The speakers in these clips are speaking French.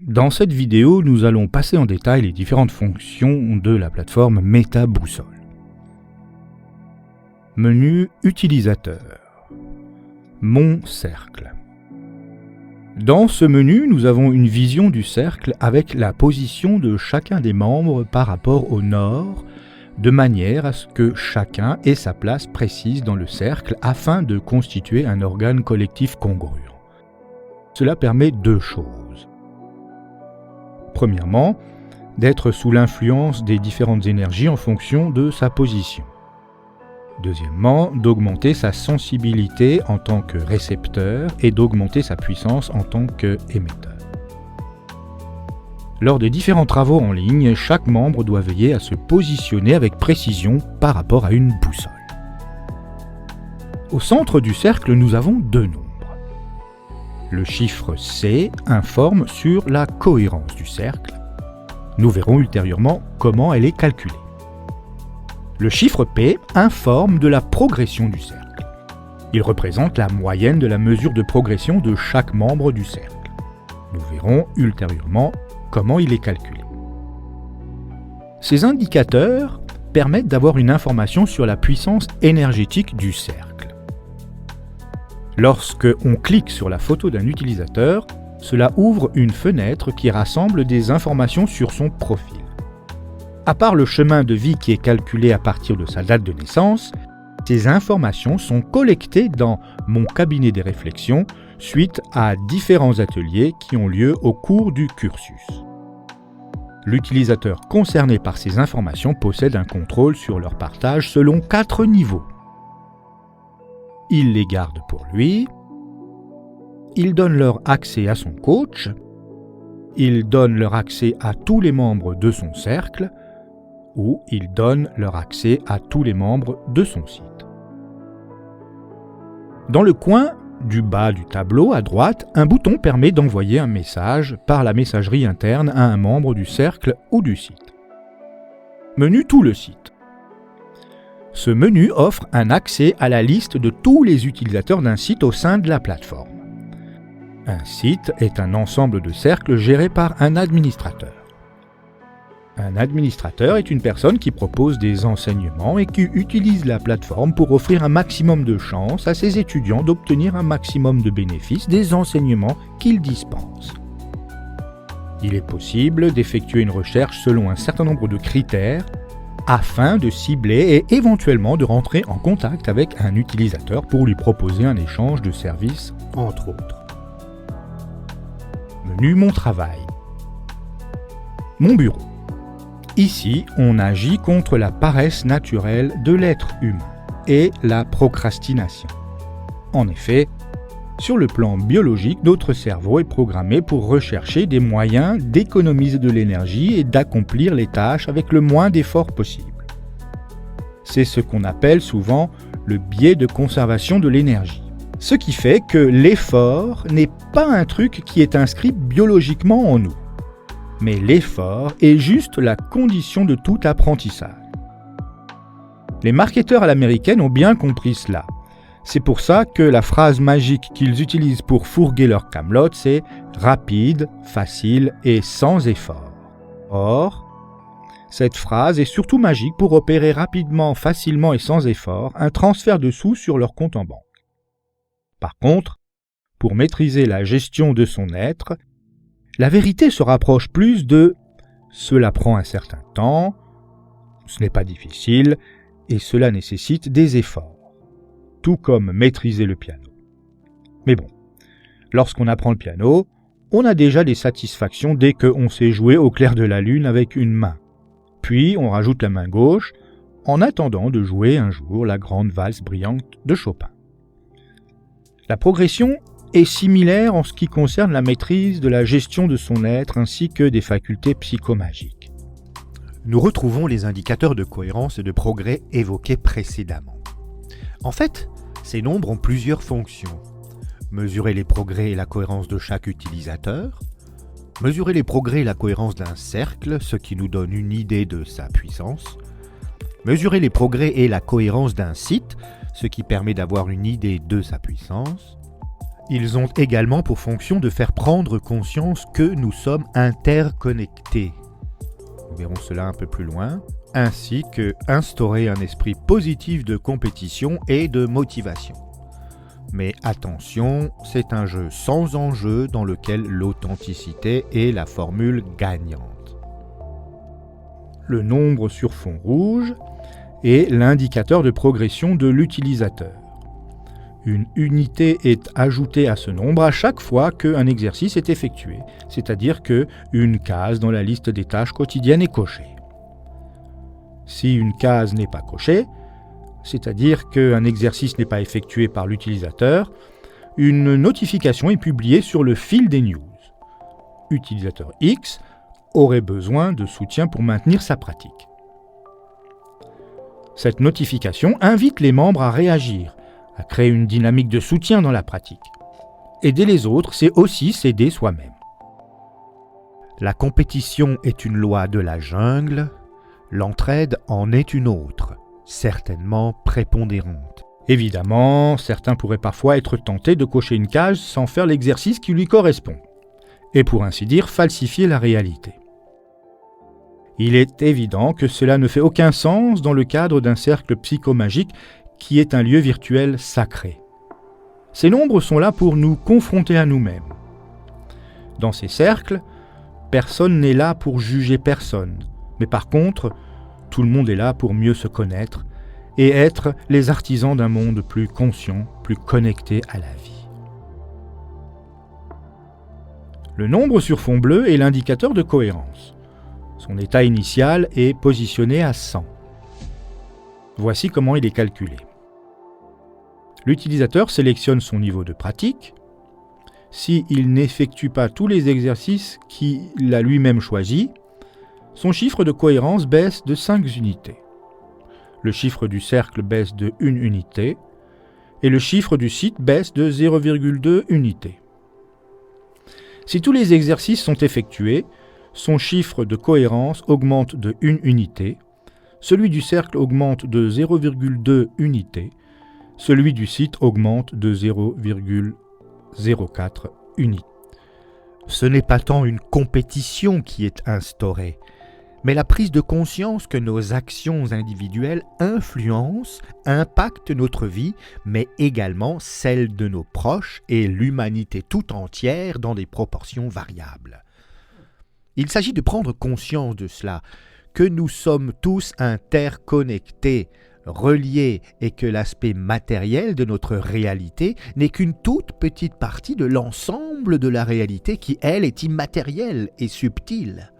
Dans cette vidéo, nous allons passer en détail les différentes fonctions de la plateforme MetaBoussole. Menu utilisateur. Mon cercle. Dans ce menu, nous avons une vision du cercle avec la position de chacun des membres par rapport au nord, de manière à ce que chacun ait sa place précise dans le cercle afin de constituer un organe collectif congruent. Cela permet deux choses. Premièrement, d'être sous l'influence des différentes énergies en fonction de sa position. Deuxièmement, d'augmenter sa sensibilité en tant que récepteur et d'augmenter sa puissance en tant qu'émetteur. Lors des différents travaux en ligne, chaque membre doit veiller à se positionner avec précision par rapport à une boussole. Au centre du cercle, nous avons deux nombres. Le chiffre C informe sur la cohérence du cercle. Nous verrons ultérieurement comment elle est calculée. Le chiffre P informe de la progression du cercle. Il représente la moyenne de la mesure de progression de chaque membre du cercle. Nous verrons ultérieurement comment il est calculé. Ces indicateurs permettent d'avoir une information sur la puissance énergétique du cercle. Lorsque on clique sur la photo d'un utilisateur, cela ouvre une fenêtre qui rassemble des informations sur son profil. À part le chemin de vie qui est calculé à partir de sa date de naissance, ces informations sont collectées dans mon cabinet des réflexions suite à différents ateliers qui ont lieu au cours du cursus. L'utilisateur concerné par ces informations possède un contrôle sur leur partage selon 4 niveaux. Il les garde pour lui, il donne leur accès à son coach, il donne leur accès à tous les membres de son cercle, ou il donne leur accès à tous les membres de son site. Dans le coin du bas du tableau, à droite, un bouton permet d'envoyer un message par la messagerie interne à un membre du cercle ou du site. Menu Tout le site. Ce menu offre un accès à la liste de tous les utilisateurs d'un site au sein de la plateforme. Un site est un ensemble de cercles gérés par un administrateur. Un administrateur est une personne qui propose des enseignements et qui utilise la plateforme pour offrir un maximum de chances à ses étudiants d'obtenir un maximum de bénéfices des enseignements qu'il dispense. Il est possible d'effectuer une recherche selon un certain nombre de critères afin de cibler et éventuellement de rentrer en contact avec un utilisateur pour lui proposer un échange de services, entre autres. Menu Mon travail. Mon bureau. Ici, on agit contre la paresse naturelle de l'être humain et la procrastination. En effet, sur le plan biologique, notre cerveau est programmé pour rechercher des moyens d'économiser de l'énergie et d'accomplir les tâches avec le moins d'efforts possible. C'est ce qu'on appelle souvent le biais de conservation de l'énergie. Ce qui fait que l'effort n'est pas un truc qui est inscrit biologiquement en nous. Mais l'effort est juste la condition de tout apprentissage. Les marketeurs à l'américaine ont bien compris cela. C'est pour ça que la phrase magique qu'ils utilisent pour fourguer leur camelote, c'est « rapide, facile et sans effort ». Or, cette phrase est surtout magique pour opérer rapidement, facilement et sans effort un transfert de sous sur leur compte en banque. Par contre, pour maîtriser la gestion de son être, la vérité se rapproche plus de « cela prend un certain temps », ce n'est pas difficile et cela nécessite des efforts. Tout comme maîtriser le piano. Mais bon, lorsqu'on apprend le piano, on a déjà des satisfactions dès qu'on sait jouer au clair de la lune avec une main. Puis on rajoute la main gauche en attendant de jouer un jour la grande valse brillante de Chopin. La progression est similaire en ce qui concerne la maîtrise de la gestion de son être ainsi que des facultés psychomagiques. Nous retrouvons les indicateurs de cohérence et de progrès évoqués précédemment. En fait, ces nombres ont plusieurs fonctions. Mesurer les progrès et la cohérence de chaque utilisateur, mesurer les progrès et la cohérence d'un cercle, ce qui nous donne une idée de sa puissance, mesurer les progrès et la cohérence d'un site, ce qui permet d'avoir une idée de sa puissance, Ils ont également pour fonction de faire prendre conscience que nous sommes interconnectés. Nous verrons cela un peu plus loin, ainsi que instaurer un esprit positif de compétition et de motivation. Mais attention, c'est un jeu sans enjeu dans lequel l'authenticité est la formule gagnante. Le nombre sur fond rouge est l'indicateur de progression de l'utilisateur. Une unité est ajoutée à ce nombre à chaque fois qu'un exercice est effectué, c'est-à-dire qu'une case dans la liste des tâches quotidiennes est cochée. Si une case n'est pas cochée, c'est-à-dire qu'un exercice n'est pas effectué par l'utilisateur, une notification est publiée sur le fil des news. Utilisateur X aurait besoin de soutien pour maintenir sa pratique. Cette notification invite les membres à réagir, à créer une dynamique de soutien dans la pratique. Aider les autres, c'est aussi s'aider soi-même. La compétition est une loi de la jungle, l'entraide en est une autre, certainement prépondérante. Évidemment, certains pourraient parfois être tentés de cocher une case sans faire l'exercice qui lui correspond, et pour ainsi dire falsifier la réalité. Il est évident que cela ne fait aucun sens dans le cadre d'un cercle psychomagique qui est un lieu virtuel sacré. Ces nombres sont là pour nous confronter à nous-mêmes. Dans ces cercles, personne n'est là pour juger personne, mais par contre, tout le monde est là pour mieux se connaître et être les artisans d'un monde plus conscient, plus connecté à la vie. Le nombre sur fond bleu est l'indicateur de cohérence. Son état initial est positionné à 100. Voici comment il est calculé. L'utilisateur sélectionne son niveau de pratique. S'il n'effectue pas tous les exercices qu'il a lui-même choisis, son chiffre de cohérence baisse de 5 unités. Le chiffre du cercle baisse de 1 unité et le chiffre du site baisse de 0,2 unités. Si tous les exercices sont effectués, son chiffre de cohérence augmente de 1 unité, celui du cercle augmente de 0,2 unités, celui du site augmente de 0,04 unités. Ce n'est pas tant une compétition qui est instaurée, mais la prise de conscience que nos actions individuelles influencent, impactent notre vie, mais également celle de nos proches et l'humanité tout entière dans des proportions variables. Il s'agit de prendre conscience de cela, que nous sommes tous interconnectés, reliés et que l'aspect matériel de notre réalité n'est qu'une toute petite partie de l'ensemble de la réalité qui, elle, est immatérielle et subtile.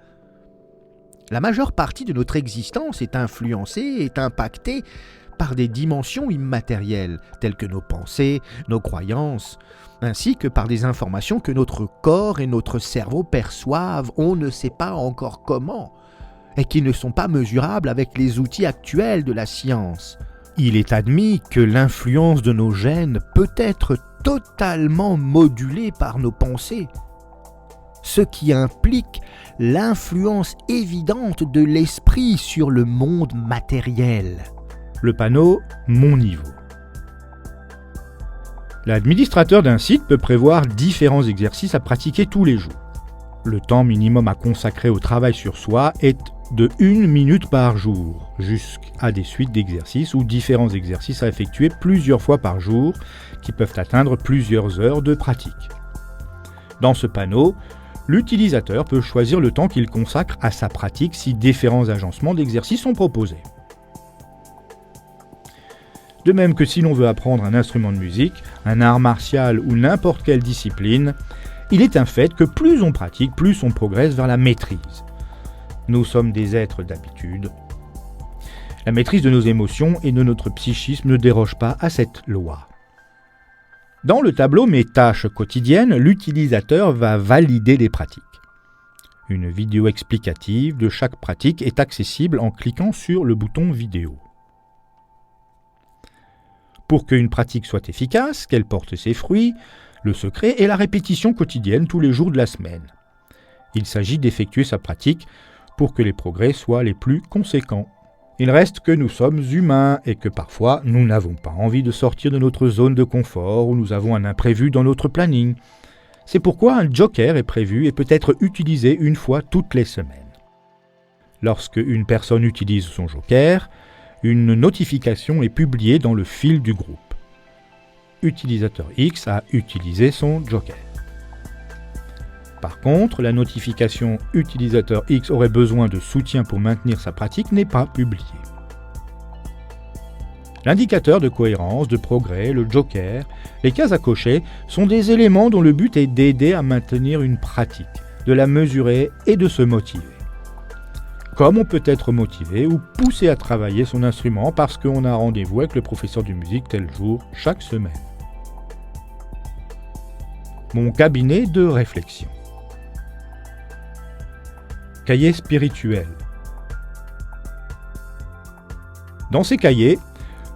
La majeure partie de notre existence est influencée, est impactée par des dimensions immatérielles, telles que nos pensées, nos croyances, ainsi que par des informations que notre corps et notre cerveau perçoivent, on ne sait pas encore comment, et qui ne sont pas mesurables avec les outils actuels de la science. Il est admis que l'influence de nos gènes peut être totalement modulée par nos pensées, ce qui implique l'influence évidente de l'esprit sur le monde matériel. Le panneau « Mon niveau ». L'administrateur d'un site peut prévoir différents exercices à pratiquer tous les jours. Le temps minimum à consacrer au travail sur soi est de 1 minute par jour, jusqu'à des suites d'exercices ou différents exercices à effectuer plusieurs fois par jour qui peuvent atteindre plusieurs heures de pratique. Dans ce panneau, l'utilisateur peut choisir le temps qu'il consacre à sa pratique si différents agencements d'exercices sont proposés. De même que si l'on veut apprendre un instrument de musique, un art martial ou n'importe quelle discipline, il est un fait que plus on pratique, plus on progresse vers la maîtrise. Nous sommes des êtres d'habitude. La maîtrise de nos émotions et de notre psychisme ne déroge pas à cette loi. Dans le tableau Mes tâches quotidiennes, l'utilisateur va valider les pratiques. Une vidéo explicative de chaque pratique est accessible en cliquant sur le bouton vidéo. Pour qu'une pratique soit efficace, qu'elle porte ses fruits, le secret est la répétition quotidienne tous les jours de la semaine. Il s'agit d'effectuer sa pratique pour que les progrès soient les plus conséquents. Il reste que nous sommes humains et que parfois nous n'avons pas envie de sortir de notre zone de confort ou nous avons un imprévu dans notre planning. C'est pourquoi un joker est prévu et peut être utilisé une fois toutes les semaines. Lorsque une personne utilise son joker, une notification est publiée dans le fil du groupe. Utilisateur X a utilisé son joker. Par contre, la notification « Utilisateur X aurait besoin de soutien pour maintenir sa pratique » n'est pas publiée. L'indicateur de cohérence, de progrès, le joker, les cases à cocher sont des éléments dont le but est d'aider à maintenir une pratique, de la mesurer et de se motiver. Comme on peut être motivé ou poussé à travailler son instrument parce qu'on a rendez-vous avec le professeur de musique tel jour chaque semaine. Mon cabinet de réflexion. Cahier spirituel. Dans ces cahiers,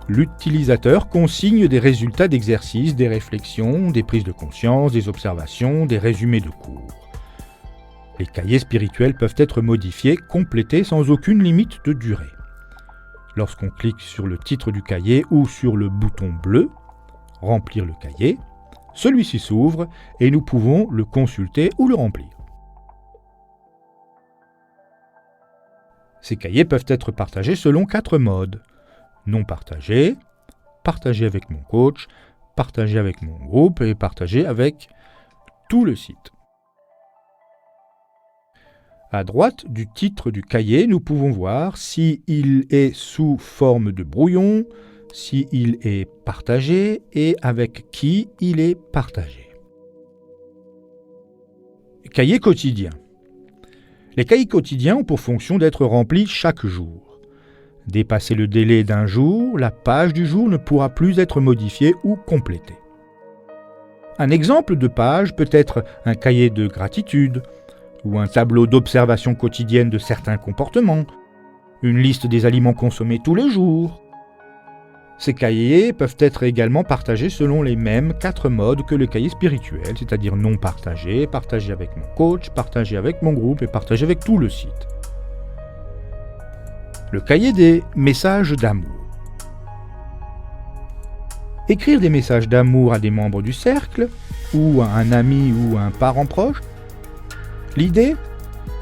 l'utilisateur consigne des résultats d'exercices, des réflexions, des prises de conscience, des observations, des résumés de cours. Les cahiers spirituels peuvent être modifiés, complétés sans aucune limite de durée. Lorsqu'on clique sur le titre du cahier ou sur le bouton bleu « Remplir le cahier », celui-ci s'ouvre et nous pouvons le consulter ou le remplir. Ces cahiers peuvent être partagés selon 4 modes. Non partagé, partagé avec mon coach, partagé avec mon groupe et partagé avec tout le site. À droite du titre du cahier, nous pouvons voir s'il est sous forme de brouillon, s'il est partagé et avec qui il est partagé. Cahier quotidien. Les cahiers quotidiens ont pour fonction d'être remplis chaque jour. Dépasser le délai d'un jour, la page du jour ne pourra plus être modifiée ou complétée. Un exemple de page peut être un cahier de gratitude, ou un tableau d'observation quotidienne de certains comportements, une liste des aliments consommés tous les jours. Ces cahiers peuvent être également partagés selon les mêmes 4 modes que le cahier spirituel, c'est-à-dire non partagé, partagé avec mon coach, partagé avec mon groupe et partagé avec tout le site. Le cahier des messages d'amour. Écrire des messages d'amour à des membres du cercle, ou à un ami ou à un parent proche. L'idée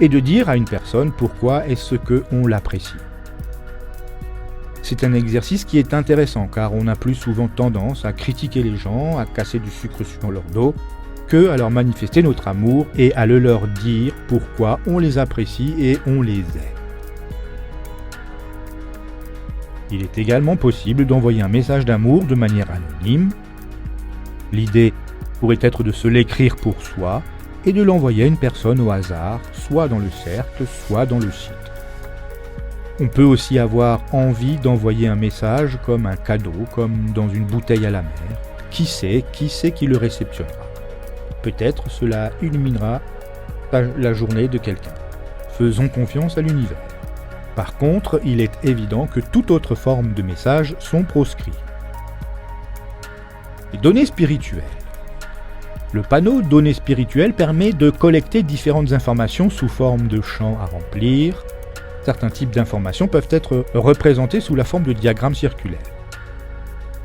est de dire à une personne pourquoi est-ce qu'on l'apprécie. C'est un exercice qui est intéressant car on a plus souvent tendance à critiquer les gens, à casser du sucre sur leur dos, que à leur manifester notre amour et à le leur dire pourquoi on les apprécie et on les aime. Il est également possible d'envoyer un message d'amour de manière anonyme. L'idée pourrait être de se l'écrire pour soi et de l'envoyer à une personne au hasard, soit dans le cercle, soit dans le site. On peut aussi avoir envie d'envoyer un message comme un cadeau, comme dans une bouteille à la mer. Qui sait qui le réceptionnera. Peut-être cela illuminera la journée de quelqu'un. Faisons confiance à l'univers. Par contre, il est évident que toute autre forme de message sont proscrits. Les données spirituelles. Le panneau données spirituelles permet de collecter différentes informations sous forme de champs à remplir. Certains types d'informations peuvent être représentées sous la forme de diagrammes circulaires.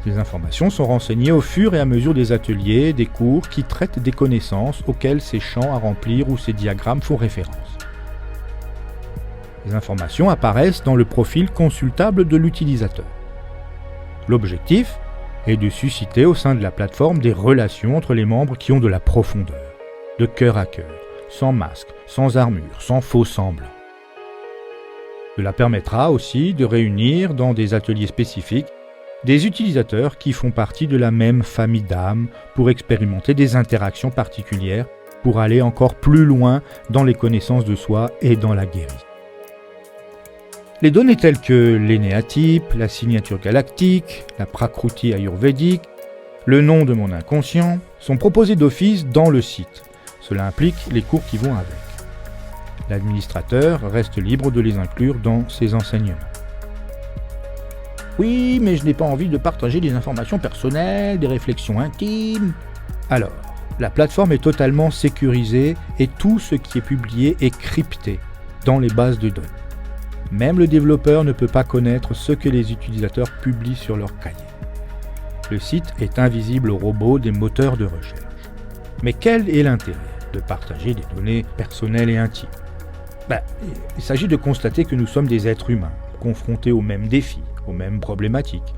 Ces informations sont renseignées au fur et à mesure des ateliers, des cours qui traitent des connaissances auxquelles ces champs à remplir ou ces diagrammes font référence. Les informations apparaissent dans le profil consultable de l'utilisateur. L'objectif est de susciter au sein de la plateforme des relations entre les membres qui ont de la profondeur, de cœur à cœur, sans masque, sans armure, sans faux semblants. Cela permettra aussi de réunir dans des ateliers spécifiques des utilisateurs qui font partie de la même famille d'âmes pour expérimenter des interactions particulières pour aller encore plus loin dans les connaissances de soi et dans la guérison. Les données telles que l'énéatype, la signature galactique, la prakruti ayurvédique, le nom de mon inconscient sont proposées d'office dans le site. Cela implique les cours qui vont avec. L'administrateur reste libre de les inclure dans ses enseignements. Oui, mais je n'ai pas envie de partager des informations personnelles, des réflexions intimes. Alors, la plateforme est totalement sécurisée et tout ce qui est publié est crypté dans les bases de données. Même le développeur ne peut pas connaître ce que les utilisateurs publient sur leur cahier. Le site est invisible aux robots des moteurs de recherche. Mais quel est l'intérêt de partager des données personnelles et intimes ? Il s'agit de constater que nous sommes des êtres humains, confrontés aux mêmes défis, aux mêmes problématiques.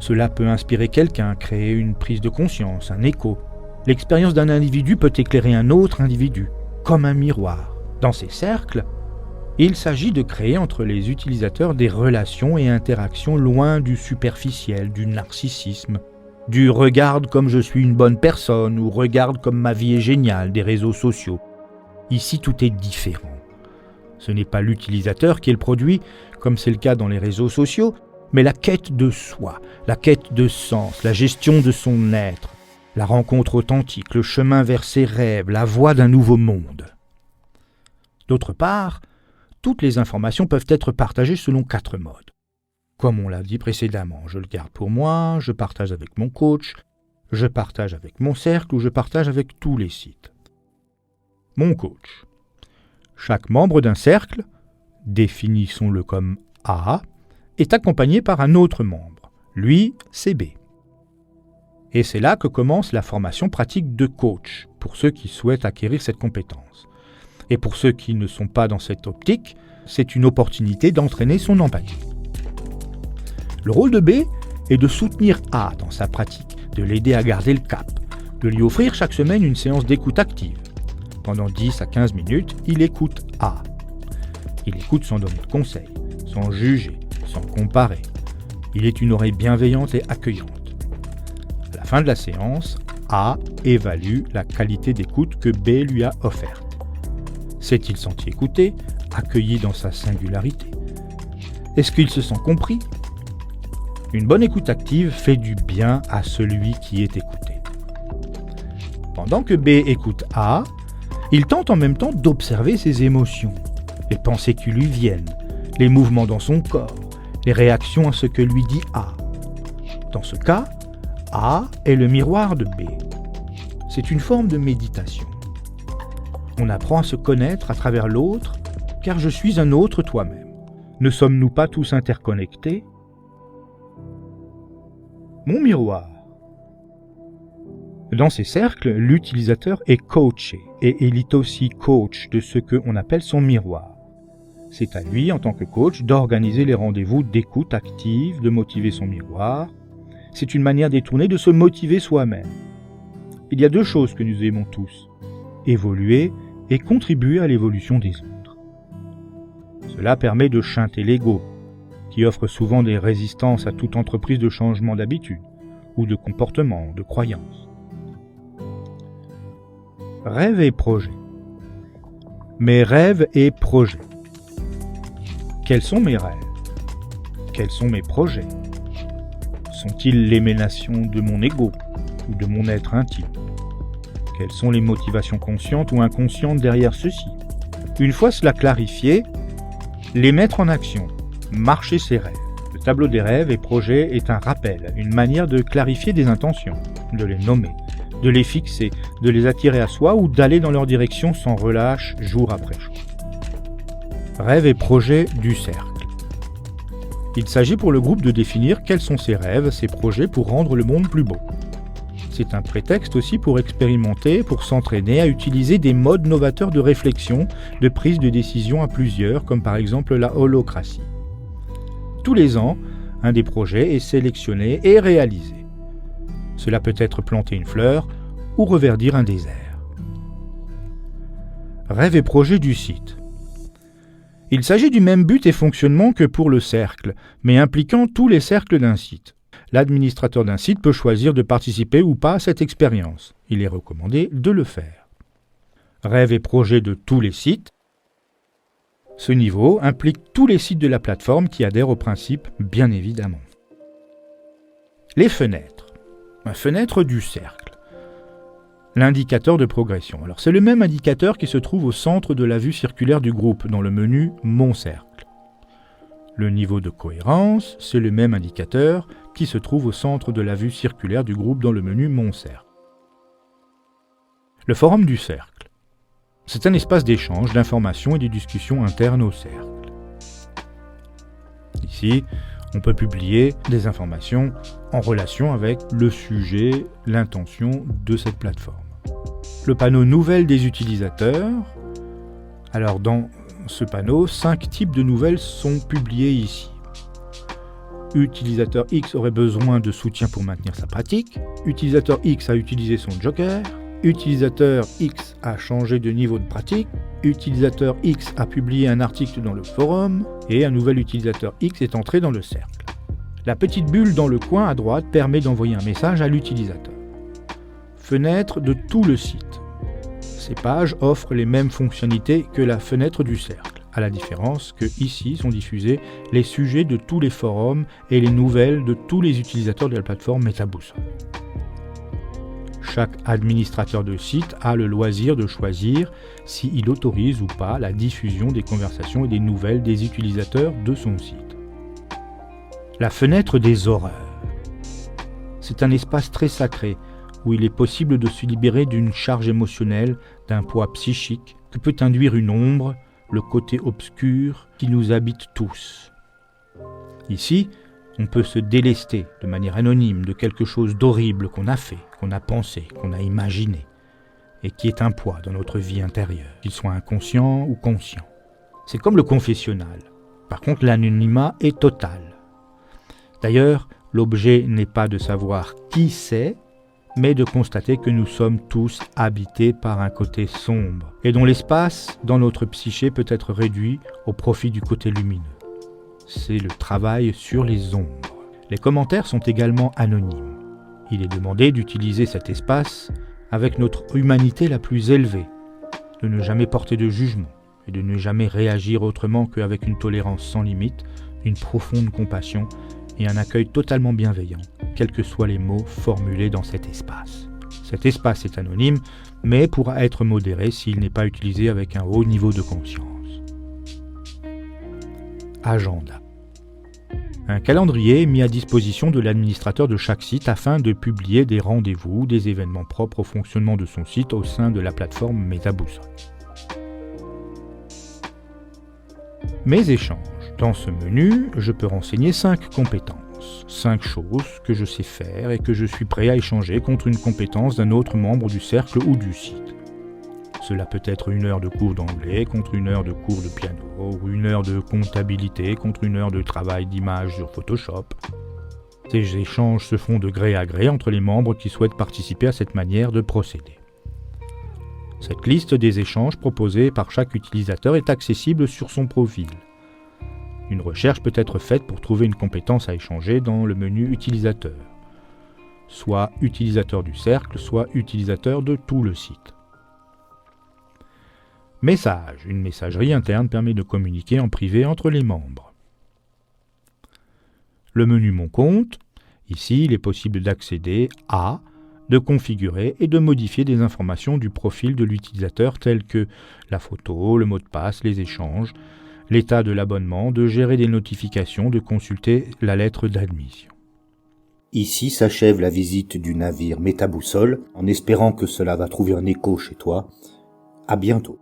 Cela peut inspirer quelqu'un, créer une prise de conscience, un écho. L'expérience d'un individu peut éclairer un autre individu, comme un miroir. Dans ces cercles, il s'agit de créer entre les utilisateurs des relations et interactions loin du superficiel, du narcissisme, du « regarde comme je suis une bonne personne » ou « regarde comme ma vie est géniale » des réseaux sociaux. Ici, tout est différent. Ce n'est pas l'utilisateur qui est le produit, comme c'est le cas dans les réseaux sociaux, mais la quête de soi, la quête de sens, la gestion de son être, la rencontre authentique, le chemin vers ses rêves, la voie d'un nouveau monde. D'autre part, toutes les informations peuvent être partagées selon 4 modes. Comme on l'a dit précédemment, je le garde pour moi, je partage avec mon coach, je partage avec mon cercle ou je partage avec tous les sites. Mon coach. Chaque membre d'un cercle, définissons-le comme A, est accompagné par un autre membre. Lui, c'est B. Et c'est là que commence la formation pratique de coach, pour ceux qui souhaitent acquérir cette compétence. Et pour ceux qui ne sont pas dans cette optique, c'est une opportunité d'entraîner son empathie. Le rôle de B est de soutenir A dans sa pratique, de l'aider à garder le cap, de lui offrir chaque semaine une séance d'écoute active. Pendant 10 à 15 minutes, il écoute A. Il écoute sans donner de conseils, sans juger, sans comparer. Il est une oreille bienveillante et accueillante. À la fin de la séance, A évalue la qualité d'écoute que B lui a offerte. S'est-il senti écouté, accueilli dans sa singularité ? Est-ce qu'il se sent compris ? Une bonne écoute active fait du bien à celui qui est écouté. Pendant que B écoute A, il tente en même temps d'observer ses émotions, les pensées qui lui viennent, les mouvements dans son corps, les réactions à ce que lui dit A. Dans ce cas, A est le miroir de B. C'est une forme de méditation. On apprend à se connaître à travers l'autre, car je suis un autre toi-même. Ne sommes-nous pas tous interconnectés ? Mon miroir. Dans ces cercles, l'utilisateur est coaché et il est aussi coach de ce qu'on appelle son miroir. C'est à lui, en tant que coach, d'organiser les rendez-vous d'écoute active, de motiver son miroir. C'est une manière détournée de se motiver soi-même. Il y a 2 choses que nous aimons tous, évoluer et contribuer à l'évolution des autres. Cela permet de chanter l'ego, qui offre souvent des résistances à toute entreprise de changement d'habitude, ou de comportement, de croyance. Rêve et projet. Mes rêves et projets. Quels sont mes rêves ? Quels sont mes projets ? Sont-ils l'émanation de mon ego ou de mon être intime ? Quelles sont les motivations conscientes ou inconscientes derrière ceci ? Une fois cela clarifié, les mettre en action, marcher ses rêves. Le tableau des rêves et projets est un rappel, une manière de clarifier des intentions, de les nommer, de les fixer, de les attirer à soi ou d'aller dans leur direction sans relâche jour après jour. Rêves et projets du cercle. Il s'agit pour le groupe de définir quels sont ses rêves, ses projets pour rendre le monde plus beau. C'est un prétexte aussi pour expérimenter, pour s'entraîner à utiliser des modes novateurs de réflexion, de prise de décision à plusieurs, comme par exemple la holacratie. Tous les ans, un des projets est sélectionné et réalisé. Cela peut être planter une fleur ou reverdir un désert. Rêves et projets du site. Il s'agit du même but et fonctionnement que pour le cercle, mais impliquant tous les cercles d'un site. L'administrateur d'un site peut choisir de participer ou pas à cette expérience. Il est recommandé de le faire. Rêves et projets de tous les sites. Ce niveau implique tous les sites de la plateforme qui adhèrent au principe, bien évidemment. Les fenêtres. Une fenêtre du cercle. L'indicateur de progression. Alors, c'est le même indicateur qui se trouve au centre de la vue circulaire du groupe, dans le menu « Mon cercle ». Le niveau de cohérence, c'est le même indicateur qui se trouve au centre de la vue circulaire du groupe dans le menu « Mon cercle ». Le forum du cercle. C'est un espace d'échange, d'informations et de discussions internes au cercle. Ici, on peut publier des informations en relation avec le sujet, l'intention de cette plateforme. Le panneau Nouvelles des utilisateurs. Alors dans ce panneau, 5 types de nouvelles sont publiées ici. Utilisateur X aurait besoin de soutien pour maintenir sa pratique. Utilisateur X a utilisé son joker. Utilisateur X a changé de niveau de pratique. Utilisateur X a publié un article dans le forum. Et un nouvel utilisateur X est entré dans le cercle. La petite bulle dans le coin à droite permet d'envoyer un message à l'utilisateur. Fenêtre de tout le site. Ces pages offrent les mêmes fonctionnalités que la fenêtre du cercle, à la différence que ici sont diffusés les sujets de tous les forums et les nouvelles de tous les utilisateurs de la plateforme MetaBoussole. Chaque administrateur de site a le loisir de choisir s'il autorise ou pas la diffusion des conversations et des nouvelles des utilisateurs de son site. La fenêtre des horreurs. C'est un espace très sacré où il est possible de se libérer d'une charge émotionnelle, d'un poids psychique que peut induire une ombre, le côté obscur qui nous habite tous. Ici, on peut se délester de manière anonyme de quelque chose d'horrible qu'on a fait, qu'on a pensé, qu'on a imaginé, et qui est un poids dans notre vie intérieure, qu'il soit inconscient ou conscient. C'est comme le confessionnal. Par contre, l'anonymat est total. D'ailleurs, l'objet n'est pas de savoir qui c'est, mais de constater que nous sommes tous habités par un côté sombre, et dont l'espace dans notre psyché peut être réduit au profit du côté lumineux. C'est le travail sur les ombres. Les commentaires sont également anonymes. Il est demandé d'utiliser cet espace avec notre humanité la plus élevée, de ne jamais porter de jugement et de ne jamais réagir autrement qu'avec une tolérance sans limite, une profonde compassion et un accueil totalement bienveillant, quels que soient les mots formulés dans cet espace. Cet espace est anonyme, mais pourra être modéré s'il n'est pas utilisé avec un haut niveau de conscience. Agenda. Un calendrier mis à disposition de l'administrateur de chaque site afin de publier des rendez-vous, des événements propres au fonctionnement de son site au sein de la plateforme MetaBoussole. Mes échanges. Dans ce menu, je peux renseigner 5 compétences, 5 choses que je sais faire et que je suis prêt à échanger contre une compétence d'un autre membre du cercle ou du site. Cela peut être 1 heure de cours d'anglais contre 1 heure de cours de piano, ou 1 heure de comptabilité contre 1 heure de travail d'image sur Photoshop. Ces échanges se font de gré à gré entre les membres qui souhaitent participer à cette manière de procéder. Cette liste des échanges proposés par chaque utilisateur est accessible sur son profil. Une recherche peut être faite pour trouver une compétence à échanger dans le menu utilisateur, soit utilisateur du cercle, soit utilisateur de tout le site. Message. Une messagerie interne permet de communiquer en privé entre les membres. Le menu Mon compte. Ici, il est possible d'accéder à, de configurer et de modifier des informations du profil de l'utilisateur telles que la photo, le mot de passe, les échanges, l'état de l'abonnement, de gérer des notifications, de consulter la lettre d'admission. Ici s'achève la visite du navire MetaBoussole, en espérant que cela va trouver un écho chez toi. À bientôt.